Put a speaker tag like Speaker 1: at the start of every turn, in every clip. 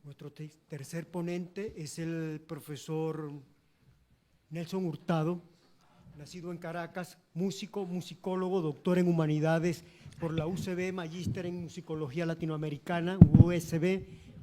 Speaker 1: Nuestro tercer ponente es el profesor Nelson Hurtado, nacido en Caracas, músico, musicólogo, doctor en humanidades por la UCB, magíster en musicología latinoamericana,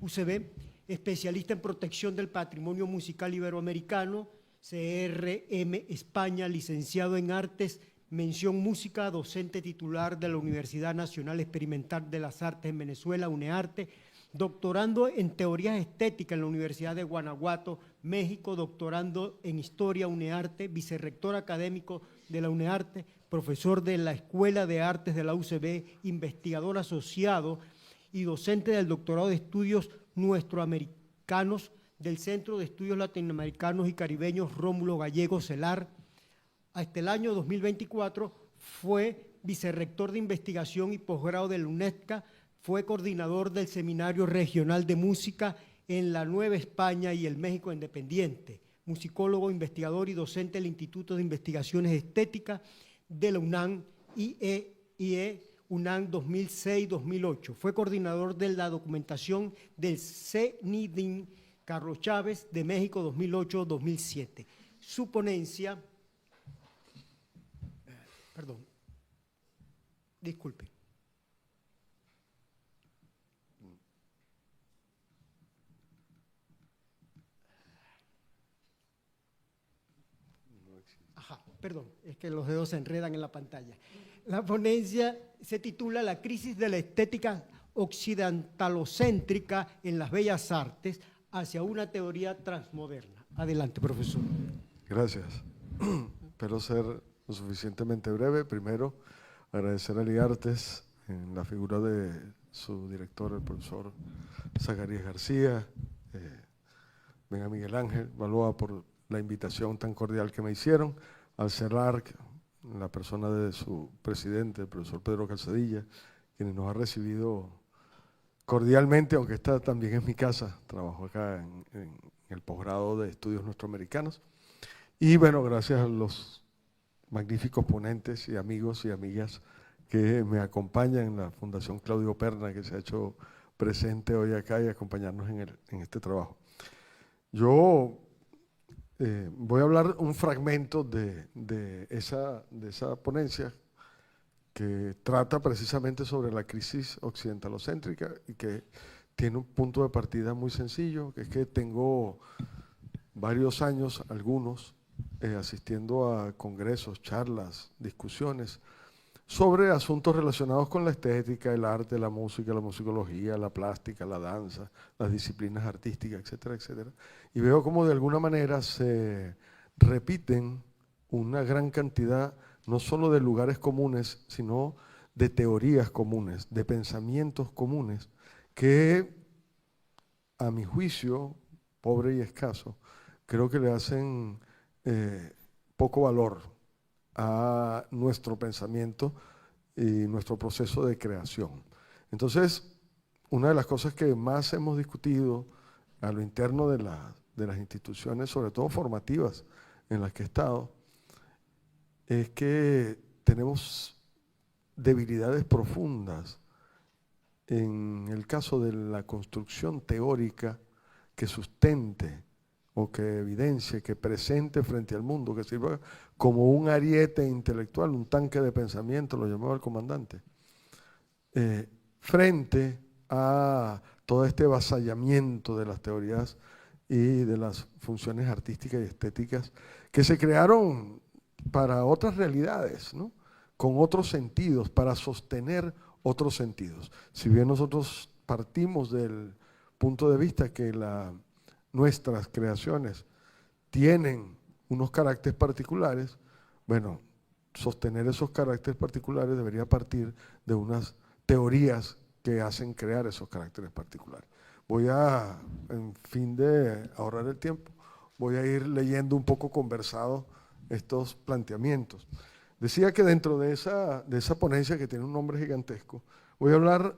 Speaker 1: UCB, especialista en protección del patrimonio musical iberoamericano, CRM España, licenciado en artes, mención música, docente titular de la Universidad Nacional Experimental de las Artes en Venezuela, UNEARTE, doctorando en teorías estéticas en la Universidad de Guanajuato, México, doctorando en historia UNEARTE, vicerrector académico de la UNEARTE, profesor de la Escuela de Artes de la UCB, investigador asociado y docente del doctorado de estudios nuestroamericanos del Centro de Estudios Latinoamericanos y Caribeños Rómulo Gallego CELAR. Hasta el año 2024 fue vicerrector de investigación y posgrado de la UNESCO. Fue coordinador del Seminario Regional de Música en la Nueva España y el México Independiente, musicólogo, investigador y docente del Instituto de Investigaciones Estéticas de la UNAM, IE UNAM 2006-2008. Fue coordinador de la documentación del CNIDIN Carlos Chávez de México 2008-2007. Su ponencia, disculpe. Es que los dedos se enredan en la pantalla. La ponencia se titula La crisis de la estética occidentalocéntrica en las bellas artes hacia una teoría transmoderna. Adelante, profesor.
Speaker 2: Gracias. Espero ser lo suficientemente breve. Primero, agradecer a Liartes en la figura de su director, el profesor Zacarías García, a Miguel Ángel Balboa por la invitación tan cordial que me hicieron, al CELAR, la persona de su presidente, el profesor Pedro Calzadilla, quien nos ha recibido cordialmente, aunque esta también es mi casa, trabajo acá en el posgrado de estudios nuestroamericanos. Y bueno, gracias a los magníficos ponentes y amigos y amigas que me acompañan en la Fundación Claudio Perna, que se ha hecho presente hoy acá y acompañarnos en este trabajo. Yo voy a hablar un fragmento de esa ponencia que trata precisamente sobre la crisis occidentalocéntrica y que tiene un punto de partida muy sencillo, que es que tengo varios años, algunos, asistiendo a congresos, charlas, discusiones sobre asuntos relacionados con la estética, el arte, la música, la musicología, la plástica, la danza, las disciplinas artísticas, etcétera, etcétera. Y veo cómo de alguna manera se repiten una gran cantidad, no solo de lugares comunes, sino de teorías comunes, de pensamientos comunes, que a mi juicio, pobre y escaso, creo que le hacen poco valor a nuestro pensamiento y nuestro proceso de creación. Entonces, una de las cosas que más hemos discutido a lo interno de las instituciones, sobre todo formativas en las que he estado, es que tenemos debilidades profundas en el caso de la construcción teórica que sustente o que evidencie, que presente frente al mundo, que sirva como un ariete intelectual, un tanque de pensamiento, lo llamaba el comandante, frente a todo este avasallamiento de las teorías y de las funciones artísticas y estéticas que se crearon para otras realidades, ¿no? Con otros sentidos, para sostener otros sentidos. Si bien nosotros partimos del punto de vista que nuestras creaciones tienen unos caracteres particulares, bueno, sostener esos caracteres particulares debería partir de unas teorías que hacen crear esos caracteres particulares. En fin de ahorrar el tiempo, voy a ir leyendo un poco conversado estos planteamientos. Decía que dentro de esa ponencia, que tiene un nombre gigantesco, voy a hablar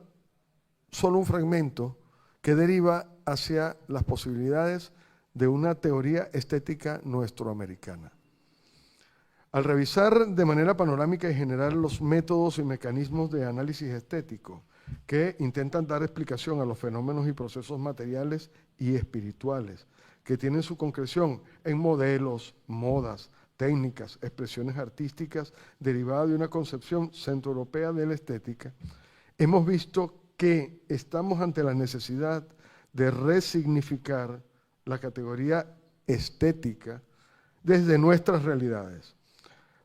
Speaker 2: solo un fragmento que deriva hacia las posibilidades de una teoría estética nuestroamericana. Al revisar de manera panorámica y general los métodos y mecanismos de análisis estético que intentan dar explicación a los fenómenos y procesos materiales y espirituales, que tienen su concreción en modelos, modas, técnicas, expresiones artísticas derivadas de una concepción centroeuropea de la estética, hemos visto que estamos ante la necesidad de resignificar la categoría estética desde nuestras realidades.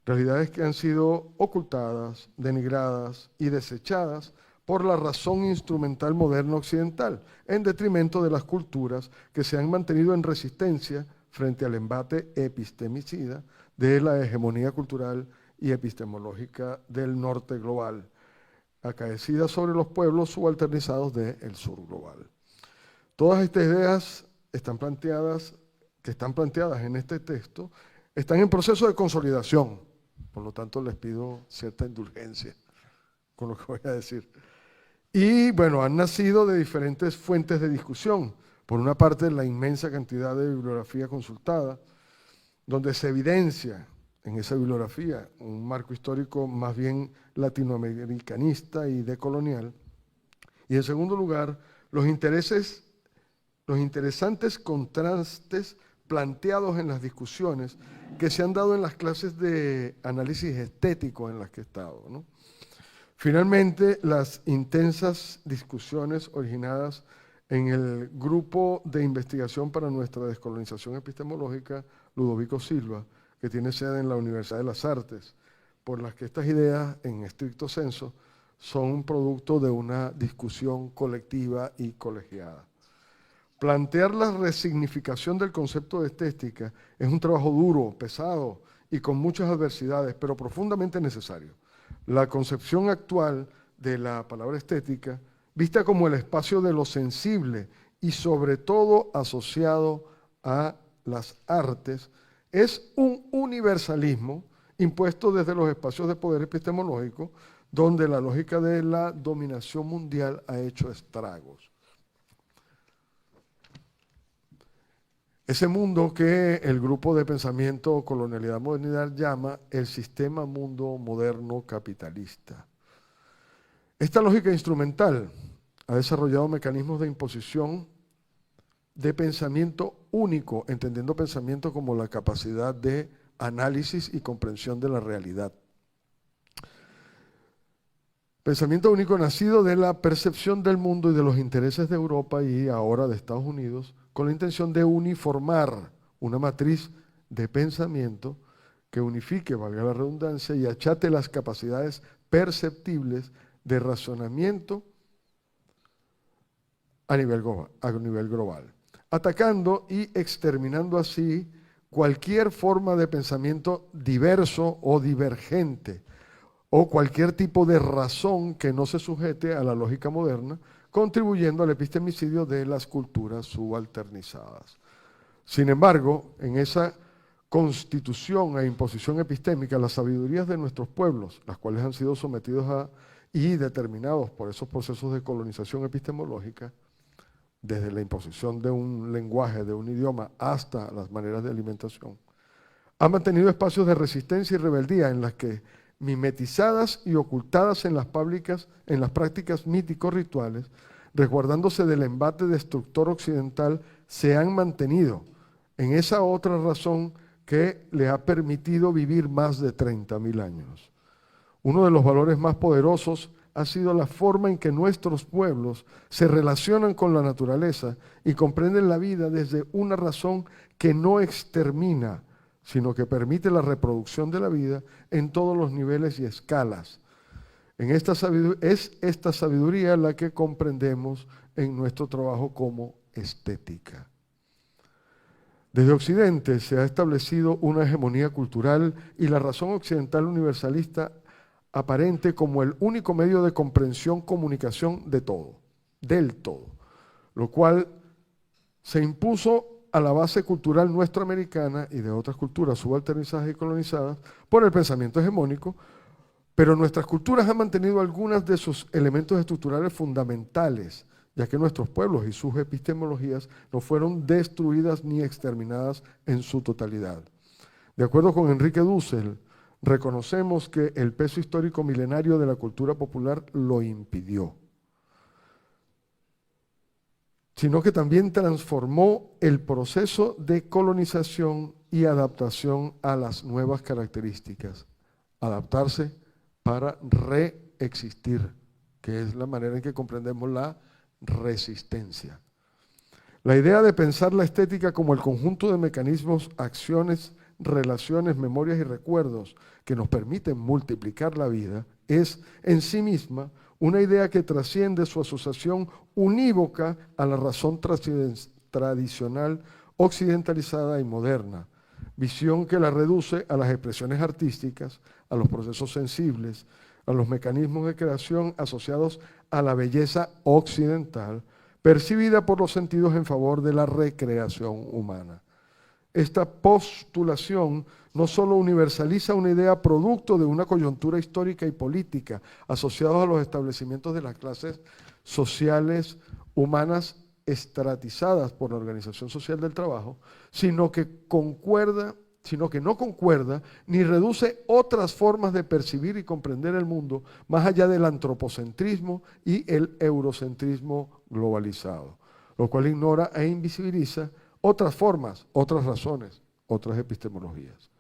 Speaker 2: Realidades que han sido ocultadas, denigradas y desechadas por la razón instrumental moderna occidental, en detrimento de las culturas que se han mantenido en resistencia frente al embate epistemicida de la hegemonía cultural y epistemológica del norte global, acaecida sobre los pueblos subalternizados del sur global. Todas estas ideas que están planteadas en este texto están en proceso de consolidación, por lo tanto les pido cierta indulgencia con lo que voy a decir. Y bueno, han nacido de diferentes fuentes de discusión. Por una parte, la inmensa cantidad de bibliografía consultada, donde se evidencia en esa bibliografía un marco histórico más bien latinoamericanista y decolonial. Y en segundo lugar, los interesantes contrastes planteados en las discusiones que se han dado en las clases de análisis estético en las que he estado, ¿no? Finalmente, las intensas discusiones originadas en el Grupo de Investigación para nuestra Descolonización Epistemológica, Ludovico Silva, que tiene sede en la Universidad de las Artes, por las que estas ideas, en estricto senso, son un producto de una discusión colectiva y colegiada. Plantear la resignificación del concepto de estética es un trabajo duro, pesado y con muchas adversidades, pero profundamente necesario. La concepción actual de la palabra estética, vista como el espacio de lo sensible y sobre todo asociado a las artes, es un universalismo impuesto desde los espacios de poder epistemológico, donde la lógica de la dominación mundial ha hecho estragos. Ese mundo que el grupo de pensamiento Colonialidad Modernidad llama el sistema mundo moderno capitalista. Esta lógica instrumental ha desarrollado mecanismos de imposición de pensamiento único, entendiendo pensamiento como la capacidad de análisis y comprensión de la realidad. Pensamiento único nacido de la percepción del mundo y de los intereses de Europa y ahora de Estados Unidos, con la intención de uniformar una matriz de pensamiento que unifique, valga la redundancia, y achate las capacidades perceptibles de razonamiento a nivel global, atacando y exterminando así cualquier forma de pensamiento diverso o divergente, o cualquier tipo de razón que no se sujete a la lógica moderna, contribuyendo al epistemicidio de las culturas subalternizadas. Sin embargo, en esa constitución e imposición epistémica, las sabidurías de nuestros pueblos, las cuales han sido sometidos a y determinados por esos procesos de colonización epistemológica, desde la imposición de un lenguaje, de un idioma, hasta las maneras de alimentación, han mantenido espacios de resistencia y rebeldía en las que, mimetizadas y ocultadas en las prácticas mítico-rituales, resguardándose del embate destructor occidental, se han mantenido en esa otra razón que le ha permitido vivir más de 30.000 años. Uno de los valores más poderosos ha sido la forma en que nuestros pueblos se relacionan con la naturaleza y comprenden la vida desde una razón que no extermina, sino que permite la reproducción de la vida en todos los niveles y escalas. Es esta sabiduría la que comprendemos en nuestro trabajo como estética. Desde Occidente se ha establecido una hegemonía cultural y la razón occidental universalista aparente como el único medio de comprensión, comunicación de todo, del todo, lo cual se impuso a la base cultural nuestroamericana y de otras culturas subalternizadas y colonizadas por el pensamiento hegemónico, pero nuestras culturas han mantenido algunos de sus elementos estructurales fundamentales, ya que nuestros pueblos y sus epistemologías no fueron destruidas ni exterminadas en su totalidad. De acuerdo con Enrique Dussel, reconocemos que el peso histórico milenario de la cultura popular lo impidió. sino que también transformó el proceso de colonización y adaptación a las nuevas características. Adaptarse para reexistir, que es la manera en que comprendemos la resistencia. La idea de pensar la estética como el conjunto de mecanismos, acciones, relaciones, memorias y recuerdos que nos permiten multiplicar la vida es en sí misma una idea que trasciende su asociación unívoca a la razón tradicional, occidentalizada y moderna, visión que la reduce a las expresiones artísticas, a los procesos sensibles, a los mecanismos de creación asociados a la belleza occidental, percibida por los sentidos en favor de la recreación humana. Esta postulación no solo universaliza una idea producto de una coyuntura histórica y política asociados a los establecimientos de las clases sociales humanas estratizadas por la Organización Social del Trabajo, sino que no concuerda ni reduce otras formas de percibir y comprender el mundo más allá del antropocentrismo y el eurocentrismo globalizado, lo cual ignora e invisibiliza otras formas, otras razones, otras epistemologías.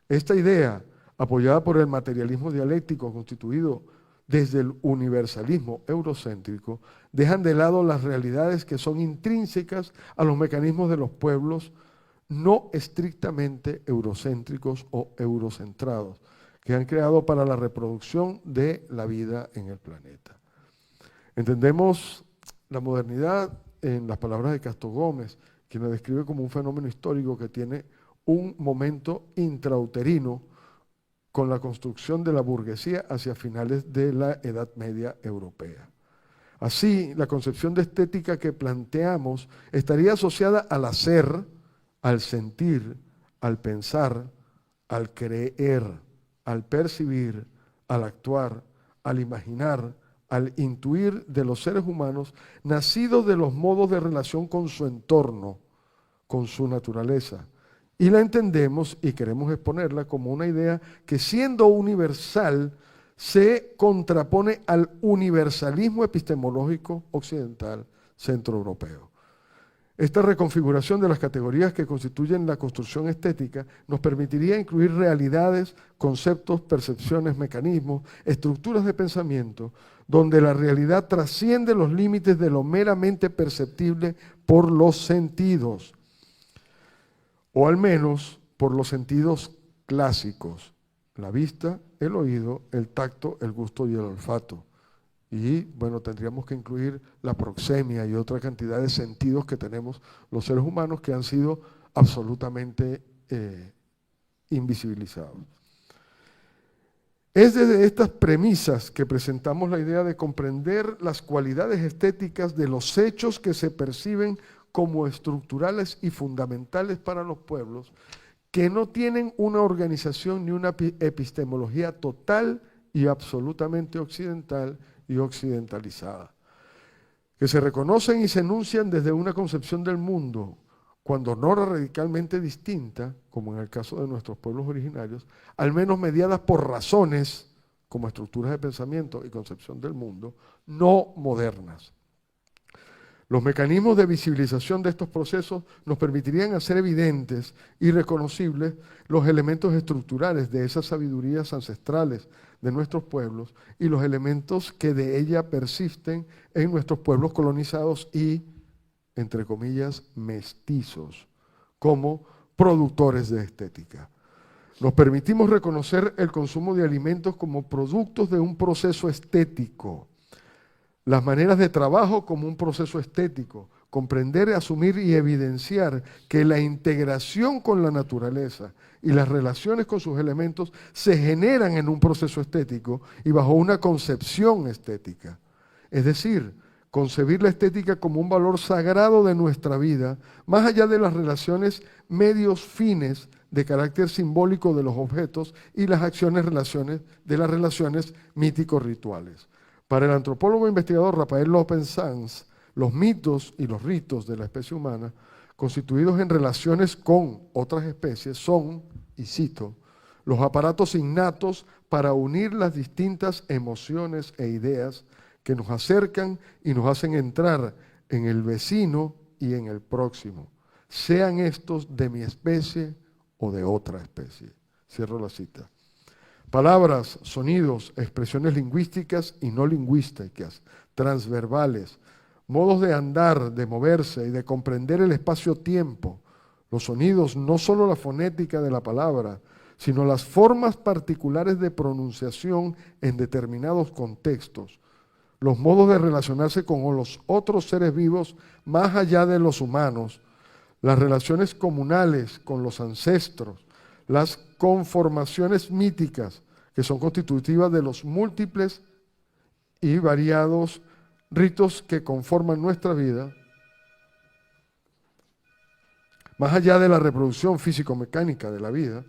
Speaker 2: Esta idea, apoyada por el materialismo dialéctico constituido desde el universalismo eurocéntrico, dejan de lado las realidades que son intrínsecas a los mecanismos de los pueblos no estrictamente eurocéntricos o eurocentrados, que han creado para la reproducción de la vida en el planeta. Entendemos la modernidad en las palabras de Castro Gómez, quien la describe como un fenómeno histórico que tiene un momento intrauterino con la construcción de la burguesía hacia finales de la Edad Media europea. Así, la concepción de estética que planteamos estaría asociada al hacer, al sentir, al pensar, al creer, al percibir, al actuar, al imaginar, al intuir de los seres humanos nacidos de los modos de relación con su entorno, con su naturaleza. Y la entendemos y queremos exponerla como una idea que, siendo universal, se contrapone al universalismo epistemológico occidental centroeuropeo. Esta reconfiguración de las categorías que constituyen la construcción estética nos permitiría incluir realidades, conceptos, percepciones, mecanismos, estructuras de pensamiento, donde la realidad trasciende los límites de lo meramente perceptible por los sentidos, o al menos por los sentidos clásicos: la vista, el oído, el tacto, el gusto y el olfato. Y bueno, tendríamos que incluir la proxemia y otra cantidad de sentidos que tenemos los seres humanos que han sido absolutamente invisibilizados. Es desde estas premisas que presentamos la idea de comprender las cualidades estéticas de los hechos que se perciben como estructurales y fundamentales para los pueblos, que no tienen una organización ni una epistemología total y absolutamente occidental y occidentalizada, que se reconocen y se enuncian desde una concepción del mundo, cuando no radicalmente distinta, como en el caso de nuestros pueblos originarios, al menos mediadas por razones, como estructuras de pensamiento y concepción del mundo, no modernas. Los mecanismos de visibilización de estos procesos nos permitirían hacer evidentes y reconocibles los elementos estructurales de esas sabidurías ancestrales de nuestros pueblos y los elementos que de ella persisten en nuestros pueblos colonizados y, entre comillas, mestizos, como productores de estética. Nos permitimos reconocer el consumo de alimentos como productos de un proceso estético, las maneras de trabajo como un proceso estético, comprender, asumir y evidenciar que la integración con la naturaleza y las relaciones con sus elementos se generan en un proceso estético y bajo una concepción estética. Es decir, concebir la estética como un valor sagrado de nuestra vida, más allá de las relaciones medios fines de carácter simbólico de los objetos y las relaciones mítico-rituales. Para el antropólogo e investigador Rafael López Sanz, los mitos y los ritos de la especie humana, constituidos en relaciones con otras especies, son, y cito, los aparatos innatos para unir las distintas emociones e ideas que nos acercan y nos hacen entrar en el vecino y en el próximo, sean estos de mi especie o de otra especie. Cierro la cita. Palabras, sonidos, expresiones lingüísticas y no lingüísticas, transverbales, modos de andar, de moverse y de comprender el espacio-tiempo. Los sonidos, no solo la fonética de la palabra, sino las formas particulares de pronunciación en determinados contextos, los modos de relacionarse con los otros seres vivos más allá de los humanos, las relaciones comunales con los ancestros, las conformaciones míticas que son constitutivas de los múltiples y variados ritos que conforman nuestra vida, más allá de la reproducción físico-mecánica de la vida,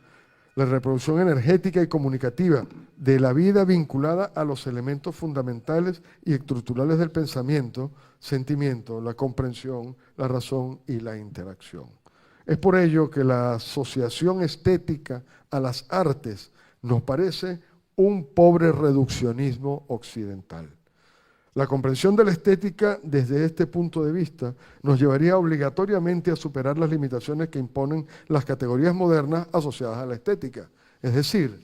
Speaker 2: la reproducción energética y comunicativa de la vida vinculada a los elementos fundamentales y estructurales del pensamiento, sentimiento, la comprensión, la razón y la interacción. Es por ello que la asociación estética a las artes nos parece un pobre reduccionismo occidental. La comprensión de la estética desde este punto de vista nos llevaría obligatoriamente a superar las limitaciones que imponen las categorías modernas asociadas a la estética. Es decir,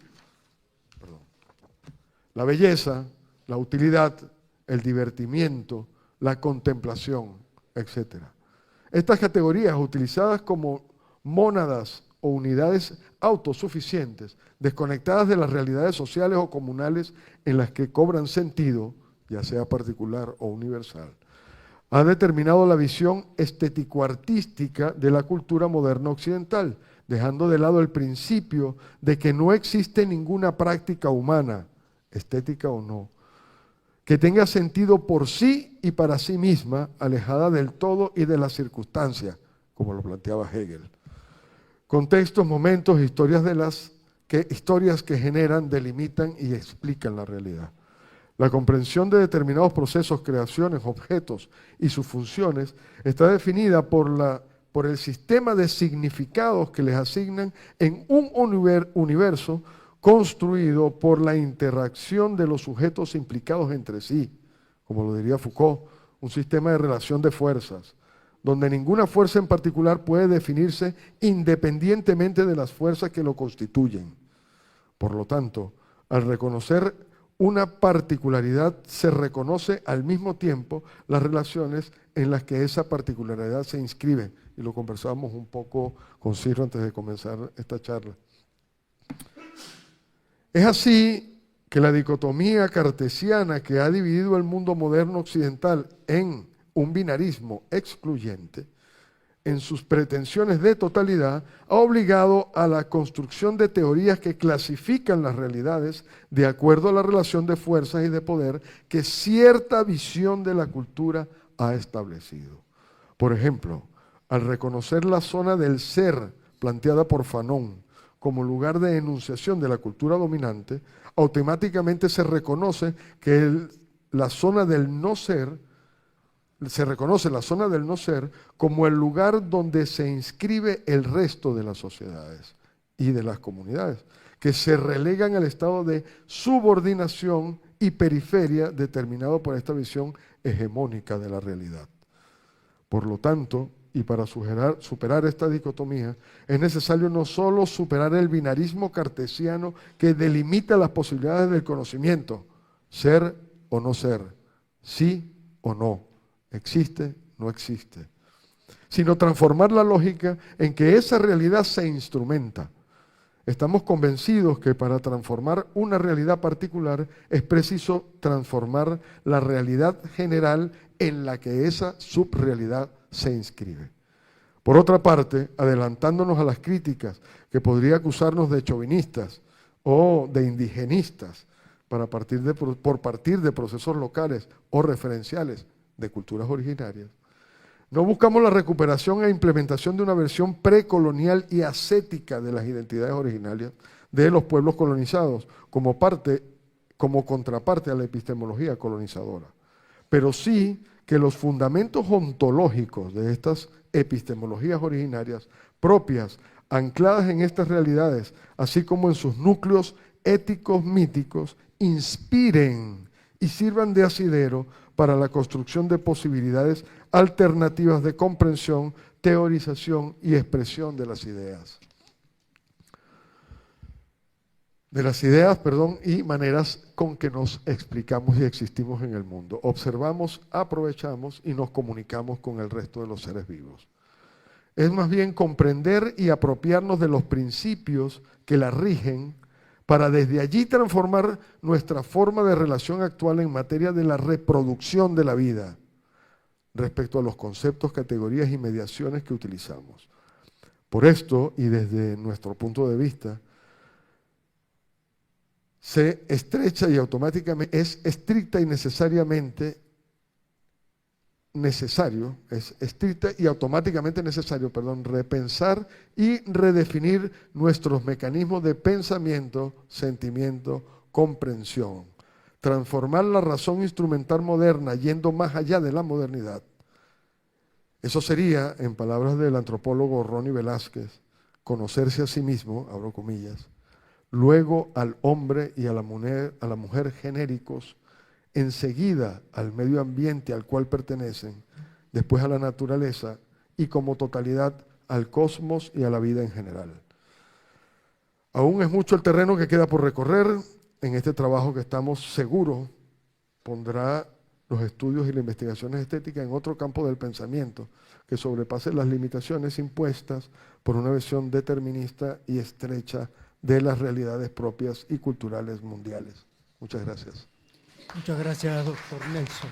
Speaker 2: la belleza, la utilidad, el divertimiento, la contemplación, etc. Estas categorías, utilizadas como mónadas o unidades autosuficientes, desconectadas de las realidades sociales o comunales en las que cobran sentido, ya sea particular o universal, ha determinado la visión estético-artística de la cultura moderna occidental, dejando de lado el principio de que no existe ninguna práctica humana, estética o no, que tenga sentido por sí y para sí misma, alejada del todo y de la circunstancia, como lo planteaba Hegel. Contextos, momentos, historias que generan, delimitan y explican la realidad. La comprensión de determinados procesos, creaciones, objetos y sus funciones está definida por el sistema de significados que les asignan en un universo construido por la interacción de los sujetos implicados entre sí, como lo diría Foucault, un sistema de relación de fuerzas, donde ninguna fuerza en particular puede definirse independientemente de las fuerzas que lo constituyen. Por lo tanto, al reconocer una particularidad, se reconoce al mismo tiempo las relaciones en las que esa particularidad se inscribe. Y lo conversábamos un poco con Ciro antes de comenzar esta charla. Es así que la dicotomía cartesiana que ha dividido el mundo moderno occidental en un binarismo excluyente, en sus pretensiones de totalidad, ha obligado a la construcción de teorías que clasifican las realidades de acuerdo a la relación de fuerzas y de poder que cierta visión de la cultura ha establecido. Por ejemplo, al reconocer la zona del ser planteada por Fanon como lugar de enunciación de la cultura dominante, automáticamente se reconoce que la zona del no ser, se reconoce la zona del no ser como el lugar donde se inscribe el resto de las sociedades y de las comunidades, que se relegan al estado de subordinación y periferia determinado por esta visión hegemónica de la realidad. Por lo tanto, y para superar esta dicotomía, es necesario no solo superar el binarismo cartesiano que delimita las posibilidades del conocimiento, ser o no ser, sí o no, existe, no existe, sino transformar la lógica en que esa realidad se instrumenta. Estamos convencidos que para transformar una realidad particular es preciso transformar la realidad general en la que esa subrealidad se inscribe. Por otra parte, adelantándonos a las críticas que podría acusarnos de chauvinistas o de indigenistas por partir de procesos locales o referenciales de culturas originarias, no buscamos la recuperación e implementación de una versión precolonial y ascética de las identidades originarias de los pueblos colonizados como contraparte a la epistemología colonizadora, pero sí que los fundamentos ontológicos de estas epistemologías originarias propias, ancladas en estas realidades, así como en sus núcleos éticos míticos, inspiren y sirvan de asidero para la construcción de posibilidades alternativas de comprensión, teorización y expresión de las ideas. Y maneras con que nos explicamos y existimos en el mundo. Observamos, aprovechamos y nos comunicamos con el resto de los seres vivos. Es más bien comprender y apropiarnos de los principios que la rigen para desde allí transformar nuestra forma de relación actual en materia de la reproducción de la vida respecto a los conceptos, categorías y mediaciones que utilizamos. Por esto, y desde nuestro punto de vista, se estrecha y automáticamente, es estricta y necesariamente necesario, es estricta y automáticamente necesario, repensar y redefinir nuestros mecanismos de pensamiento, sentimiento, comprensión. Transformar la razón instrumental moderna yendo más allá de la modernidad. Eso sería, en palabras del antropólogo Ronnie Velázquez, conocerse a sí mismo, abro comillas, luego al hombre y a la mujer genéricos, enseguida al medio ambiente al cual pertenecen, después a la naturaleza y como totalidad al cosmos y a la vida en general. Aún es mucho el terreno que queda por recorrer en este trabajo que estamos seguros pondrá los estudios y las investigaciones estéticas en otro campo del pensamiento que sobrepase las limitaciones impuestas por una visión determinista y estrecha de las realidades propias y culturales mundiales. Muchas gracias.
Speaker 1: Muchas gracias, doctor Nelson.